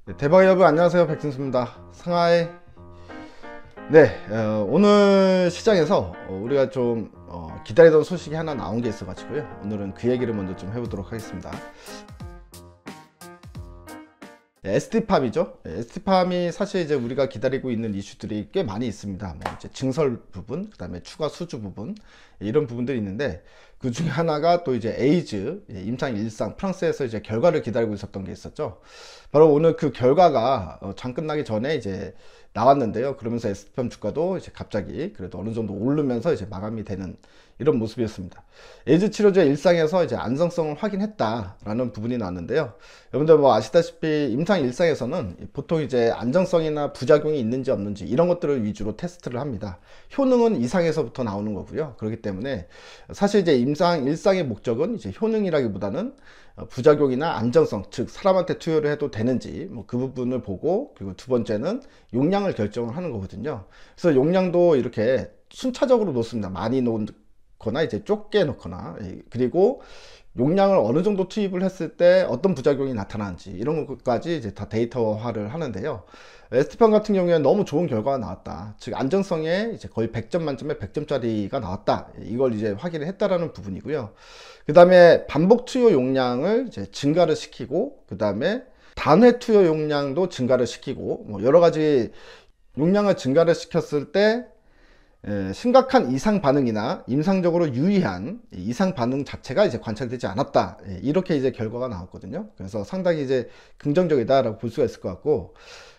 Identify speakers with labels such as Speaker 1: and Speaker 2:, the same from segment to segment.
Speaker 1: 네, 대박 여러분 안녕하세요, 백진수입니다. 상하이. 네, 오늘 시장에서 우리가 좀 기다리던 소식이 하나 나온 게 있어 가지고요, 오늘은 그 얘기를 먼저 좀 해보도록 하겠습니다. ST팜이죠. ST팜이 사실 이제 우리가 기다리고 있는 이슈들이 꽤 많이 있습니다. 뭐 이제 증설 부분, 그 다음에 추가 수주 부분, 이런 부분들이 있는데, 그 중에 하나가 또 이제 에이즈 임상 일상 프랑스에서 이제 결과를 기다리고 있었던 게 있었죠. 바로 오늘 그 결과가 장 끝나기 전에 이제 나왔는데요. 그러면서 ST팜 주가도 이제 갑자기 그래도 어느 정도 오르면서 이제 마감이 되는 이런 모습이었습니다. 에이즈 치료제 일상에서 이제 안정성을 확인했다라는 부분이 나왔는데요. 여러분들 뭐 아시다시피 임상 일상에서는 보통 이제 안정성이나 부작용이 있는지 없는지 이런 것들을 위주로 테스트를 합니다. 효능은 이상에서부터 나오는 거고요. 그렇기 때문에 사실 이제 임상 일상의 목적은 이제 효능이라기보다는 부작용이나 안정성, 즉 사람한테 투여를 해도 되는지 뭐 그 부분을 보고, 그리고 두 번째는 용량을 결정을 하는 거거든요. 그래서 용량도 이렇게 순차적으로 놓습니다. 많이 놓거나 이제 좁게 놓거나, 그리고 용량을 어느 정도 투입을 했을 때 어떤 부작용이 나타나는지 이런 것까지 이제 다 데이터화를 하는데요. ST팜 같은 경우에는 너무 좋은 결과가 나왔다, 즉 안정성에 이제 거의 100점 만점에 100점짜리가 나왔다, 이걸 이제 확인을 했다라는 부분이고요. 그 다음에 반복 투여 용량을 이제 증가를 시키고, 그 다음에 단회 투여 용량도 증가를 시키고, 뭐 여러 가지 용량을 증가를 시켰을 때 심각한 이상 반응이나 임상적으로 유의한 이상 반응 자체가 이제 관찰되지 않았다, 이렇게 이제 결과가 나왔거든요. 그래서 상당히 이제 긍정적이다라고 볼 수가 있을 것 같고,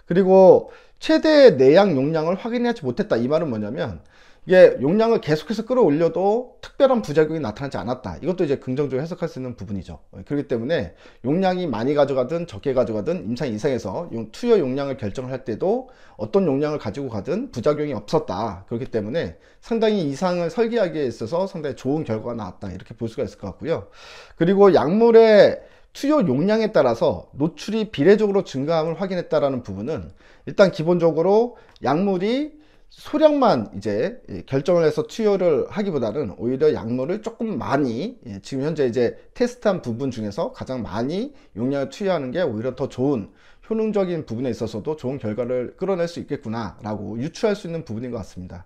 Speaker 1: 그리고 최대 내양 용량을 확인하지 못했다, 이 말은 뭐냐면 이게 용량을 계속해서 끌어올려도 특별한 부작용이 나타나지 않았다, 이것도 이제 긍정적으로 해석할 수 있는 부분이죠. 그렇기 때문에 용량이 많이 가져가든 적게 가져가든 임상 이상에서 투여 용량을 결정을 할 때도 어떤 용량을 가지고 가든 부작용이 없었다. 그렇기 때문에 상당히 이상을 설계하기에 있어서 상당히 좋은 결과가 나왔다, 이렇게 볼 수가 있을 것 같고요. 그리고 약물의 투여 용량에 따라서 노출이 비례적으로 증가함을 확인했다라는 부분은, 일단 기본적으로 약물이 소량만 이제 결정을 해서 투여를 하기보다는 오히려 약물을 조금 많이, 지금 현재 이제 테스트한 부분 중에서 가장 많이 용량을 투여하는 게 오히려 더 좋은, 효능적인 부분에 있어서도 좋은 결과를 끌어낼 수 있겠구나 라고 유추할 수 있는 부분인 것 같습니다.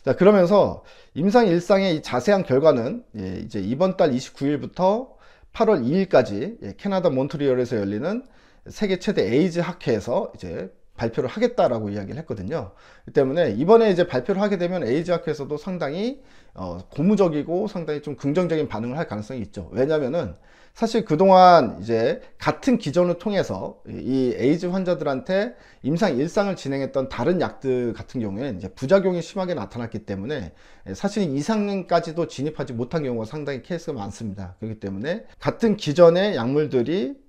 Speaker 1: 자, 그러면서 임상 일상의 이 자세한 결과는 이제 이번 달 29일부터 8월 2일까지 캐나다 몬트리올에서 열리는 세계 최대 에이즈 학회에서 이제 발표를 하겠다라고 이야기를 했거든요. 그 때문에 이번에 이제 발표를 하게 되면 에이즈 학회에서도 상당히 고무적이고 상당히 좀 긍정적인 반응을 할 가능성이 있죠. 왜냐면은 사실 그동안 이제 같은 기전을 통해서 이 에이즈 환자들한테 임상 일상을 진행했던 다른 약들 같은 경우에는 이제 부작용이 심하게 나타났기 때문에 사실 이상까지도 진입하지 못한 경우가 상당히 케이스가 많습니다. 그렇기 때문에 같은 기전의 약물들이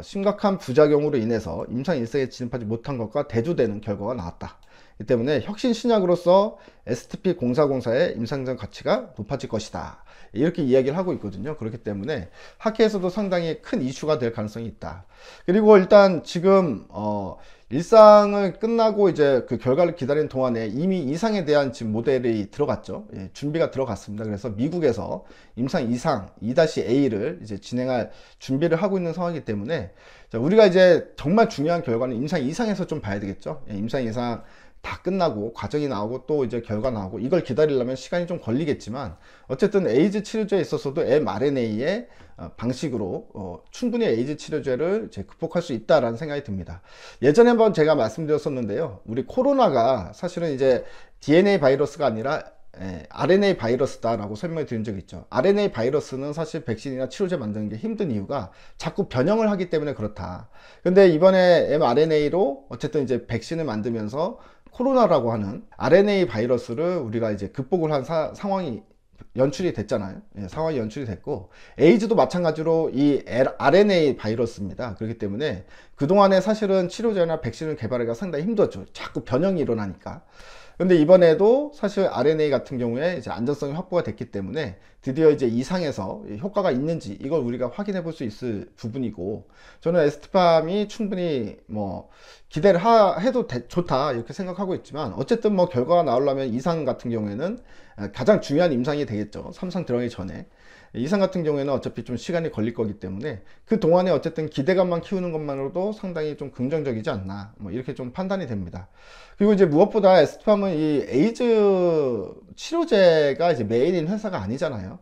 Speaker 1: 심각한 부작용으로 인해서 임상 일상에 진입하지 못한 것과 대두되는 결과가 나왔다. 이 때문에 혁신 신약으로서 STP-040의 임상적 가치가 높아질 것이다, 이렇게 이야기를 하고 있거든요. 그렇기 때문에 학회에서도 상당히 큰 이슈가 될 가능성이 있다. 그리고 일단 지금 일상을 끝나고 이제 그 결과를 기다리는 동안에 이미 이상에 대한 지금 모델이 들어갔죠. 준비가 들어갔습니다. 그래서 미국에서 임상 이상 2-A를 이제 진행할 준비를 하고 있는 상황이기 때문에, 자, 우리가 이제 정말 중요한 결과는 임상 이상에서 좀 봐야 되겠죠. 임상 이상 다 끝나고 과정이 나오고 또 이제 결과 나오고, 이걸 기다리려면 시간이 좀 걸리겠지만 어쨌든 에이즈 치료제에 있어서도 mRNA의 방식으로 충분히 에이즈 치료제를 이제 극복할 수 있다라는 생각이 듭니다. 예전에 한번 제가 말씀드렸었는데요, 우리 코로나가 사실은 이제 DNA 바이러스가 아니라 RNA 바이러스다라고 설명을 드린 적이 있죠. RNA 바이러스는 사실 백신이나 치료제 만드는 게 힘든 이유가 자꾸 변형을 하기 때문에 그렇다. 근데 이번에 mRNA로 어쨌든 이제 백신을 만들면서 코로나라고 하는 RNA 바이러스를 우리가 이제 극복을 한 상황이 연출이 됐잖아요. 상황이 연출이 됐고, 에이즈도 마찬가지로 이 RNA 바이러스입니다. 그렇기 때문에 그동안에 사실은 치료제나 백신을 개발하기가 상당히 힘들었죠. 자꾸 변형이 일어나니까. 근데 이번에도 사실 RNA 같은 경우에 이제 안전성이 확보가 됐기 때문에 드디어 이제 이상에서 효과가 있는지 이걸 우리가 확인해 볼 수 있을 부분이고, 저는 ST팜이 충분히 뭐 기대를 해도 좋다, 이렇게 생각하고 있지만, 어쨌든 뭐 결과가 나오려면 이상 같은 경우에는 가장 중요한 임상이 되겠죠. 3상 들어가기 전에. 이상 같은 경우에는 어차피 좀 시간이 걸릴 거기 때문에 그 동안에 어쨌든 기대감만 키우는 것만으로도 상당히 좀 긍정적이지 않나, 뭐 이렇게 좀 판단이 됩니다. 그리고 이제 무엇보다 에스트팜은 이 에이즈 치료제가 이제 메인인 회사가 아니잖아요.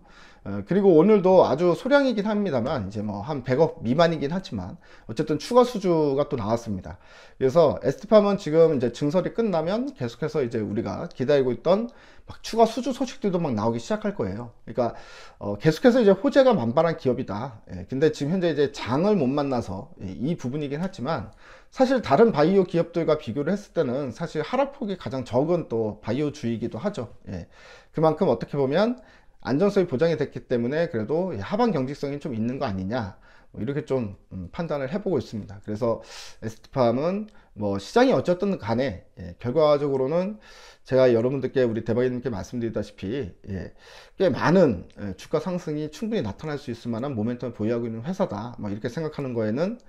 Speaker 1: 그리고 오늘도 아주 소량이긴 합니다만 이제 뭐 한 100억 미만이긴 하지만 어쨌든 추가 수주가 또 나왔습니다. 그래서 에스트팜은 지금 이제 증설이 끝나면 계속해서 이제 우리가 기다리고 있던 막 추가 수주 소식들도 막 나오기 시작할 거예요. 그러니까 계속해서 이제 호재가 만발한 기업이다. 근데 지금 현재 이제 장을 못 만나서 이 부분이긴 하지만 사실 다른 바이오 기업들과 비교를 했을 때는 사실 하락폭이 가장 적은 또 바이오주이기도 하죠. 그만큼 어떻게 보면 안전성이 보장이 됐기 때문에 그래도 하반 경직성이 좀 있는 거 아니냐, 뭐 이렇게 좀 판단을 해보고 있습니다. 그래서 에스트팜은 뭐 시장이 어쨌든 간에 결과적으로는 제가 여러분들께 우리 대박이님께 말씀드리다시피 꽤 많은 주가 상승이 충분히 나타날 수 있을 만한 모멘텀을 보유하고 있는 회사다, 뭐 이렇게 생각하는 거에는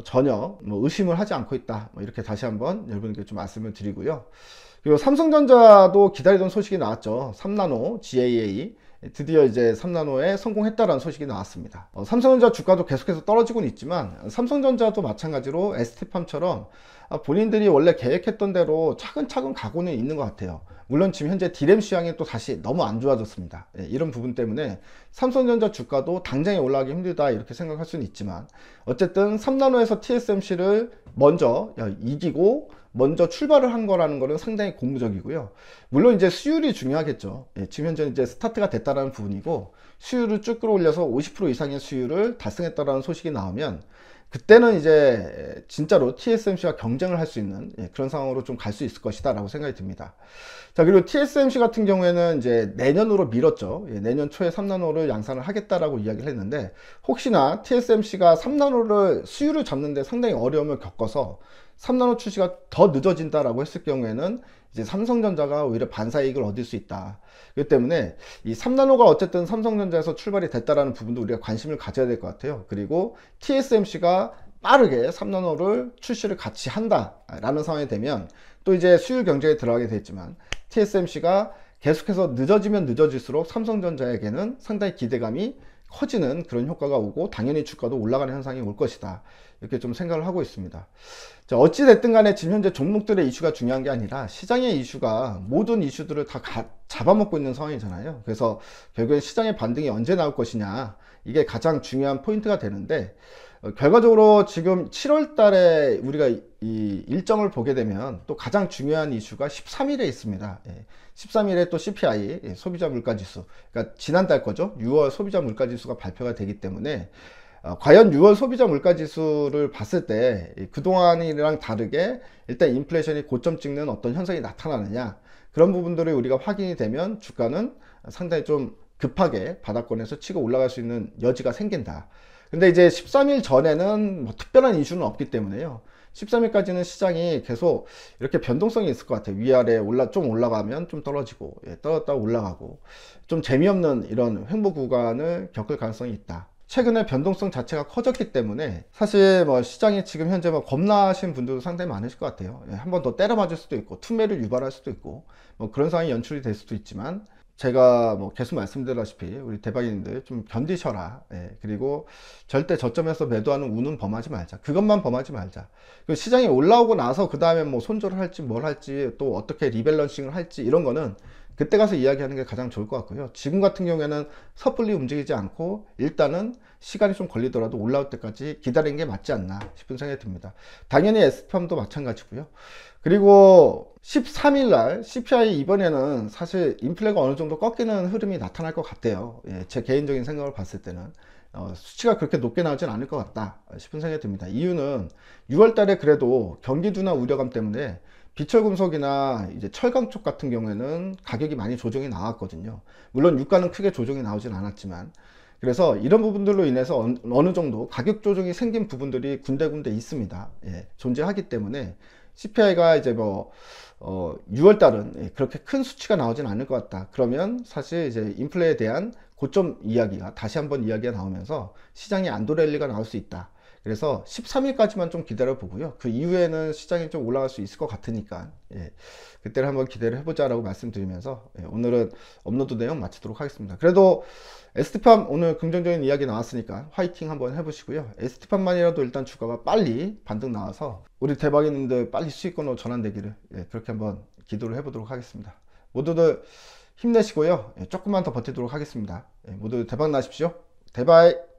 Speaker 1: 전혀 뭐 의심을 하지 않고 있다, 뭐 이렇게 다시 한번 여러분께 좀 말씀을 드리고요. 그리고 삼성전자도 기다리던 소식이 나왔죠. 3나노 GAA 드디어 이제 3나노에 성공했다라는 소식이 나왔습니다. 삼성전자 주가도 계속해서 떨어지고는 있지만 삼성전자도 마찬가지로 ST팜처럼 본인들이 원래 계획했던 대로 차근차근 가고는 있는 것 같아요. 물론 지금 현재 디램 시황이 또 다시 너무 안 좋아졌습니다. 이런 부분 때문에 삼성전자 주가도 당장에 올라가기 힘들다 이렇게 생각할 수는 있지만 어쨌든 3나노에서 TSMC를 먼저 이기고 먼저 출발을 한 거라는 거는 상당히 고무적이고요. 물론 이제 수율이 중요하겠죠. 지금 현재 이제 스타트가 됐다라는 부분이고 수율을 쭉 끌어올려서 50% 이상의 수율을 달성했다라는 소식이 나오면 그때는 이제 진짜로 TSMC와 경쟁을 할 수 있는 그런 상황으로 좀 갈 수 있을 것이다 라고 생각이 듭니다. 자, 그리고 TSMC 같은 경우에는 이제 내년으로 미뤘죠. 내년 초에 3나노를 양산을 하겠다라고 이야기를 했는데 혹시나 TSMC가 3나노를 수율을 잡는데 상당히 어려움을 겪어서 3나노 출시가 더 늦어진다라고 했을 경우에는 이제 삼성전자가 오히려 반사이익을 얻을 수 있다. 그렇기 때문에 이 3나노가 어쨌든 삼성전자에서 출발이 됐다라는 부분도 우리가 관심을 가져야 될 것 같아요. 그리고 TSMC가 빠르게 3나노를 출시를 같이 한다라는 상황이 되면 또 이제 수율 경쟁에 들어가게 됐지만 TSMC가 계속해서 늦어지면 늦어질수록 삼성전자에게는 상당히 기대감이 커지는 그런 효과가 오고 당연히 주가도 올라가는 현상이 올 것이다. 이렇게 좀 생각을 하고 있습니다. 자, 어찌 됐든 간에 지금 현재 종목들의 이슈가 중요한 게 아니라 시장의 이슈가 모든 이슈들을 다 잡아먹고 있는 상황이잖아요. 그래서 결국엔 시장의 반등이 언제 나올 것이냐, 이게 가장 중요한 포인트가 되는데 결과적으로 지금 7월 달에 우리가 이 일정을 보게 되면 또 가장 중요한 이슈가 13일에 있습니다. 13일에 또 CPI 소비자 물가지수, 그러니까 지난달 거죠. 6월 소비자 물가지수가 발표가 되기 때문에 과연 6월 소비자 물가지수를 봤을 때 그동안이랑 다르게 일단 인플레이션이 고점 찍는 어떤 현상이 나타나느냐, 그런 부분들이 우리가 확인이 되면 주가는 상당히 좀 급하게 바닥권에서 치고 올라갈 수 있는 여지가 생긴다. 근데 이제 13일 전에는 뭐 특별한 이슈는 없기 때문에요. 13일까지는 시장이 계속 이렇게 변동성이 있을 것 같아요. 위아래 좀 올라가면 좀 떨어지고, 떨어졌다가 올라가고, 좀 재미없는 이런 횡보 구간을 겪을 가능성이 있다. 최근에 변동성 자체가 커졌기 때문에 사실 뭐 시장이 지금 현재 뭐 겁나신 분들도 상당히 많으실 것 같아요. 한 번 더 때려 맞을 수도 있고, 투매를 유발할 수도 있고, 뭐 그런 상황이 연출이 될 수도 있지만, 제가 뭐 계속 말씀드렸다시피 우리 대박인들 좀 견디셔라. 그리고 절대 저점에서 매도하는 운은 범하지 말자. 그것만 범하지 말자. 그 시장이 올라오고 나서 그 다음에 뭐 손절을 할지 뭘 할지 또 어떻게 리밸런싱을 할지 이런 거는 그때 가서 이야기하는 게 가장 좋을 것 같고요. 지금 같은 경우에는 섣불리 움직이지 않고 일단은 시간이 좀 걸리더라도 올라올 때까지 기다리는 게 맞지 않나 싶은 생각이 듭니다. 당연히 SP팜도 마찬가지고요. 그리고 13일 날 CPI 이번에는 사실 인플레가 어느 정도 꺾이는 흐름이 나타날 것 같아요. 제 개인적인 생각을 봤을 때는 수치가 그렇게 높게 나오진 않을 것 같다 싶은 생각이 듭니다. 이유는 6월 달에 그래도 경기 둔화 우려감 때문에 비철금속이나 이제 철강 쪽 같은 경우에는 가격이 많이 조정이 나왔거든요. 물론 유가는 크게 조정이 나오진 않았지만, 그래서 이런 부분들로 인해서 어느 정도 가격 조정이 생긴 부분들이 군데군데 있습니다. 존재하기 때문에 CPI가 이제 뭐 6월 달은 그렇게 큰 수치가 나오진 않을 것 같다. 그러면 사실 이제 인플레에 대한 고점 이야기가 다시 한번 이야기가 나오면서 시장이 안도랠리가 나올 수 있다. 그래서 13일까지만 좀 기다려 보고요. 그 이후에는 시장이 좀 올라갈 수 있을 것 같으니까 그때를 한번 기대를 해보자라고 말씀드리면서 오늘은 업로드 내용 마치도록 하겠습니다. 그래도 ST팜 오늘 긍정적인 이야기 나왔으니까 화이팅 한번 해보시고요. ST팜만이라도 일단 주가가 빨리 반등 나와서 우리 대박이님들 빨리 수익권으로 전환되기를 그렇게 한번 기도를 해보도록 하겠습니다. 모두들 힘내시고요. 조금만 더 버티도록 하겠습니다. 모두 대박 나십시오. 대박.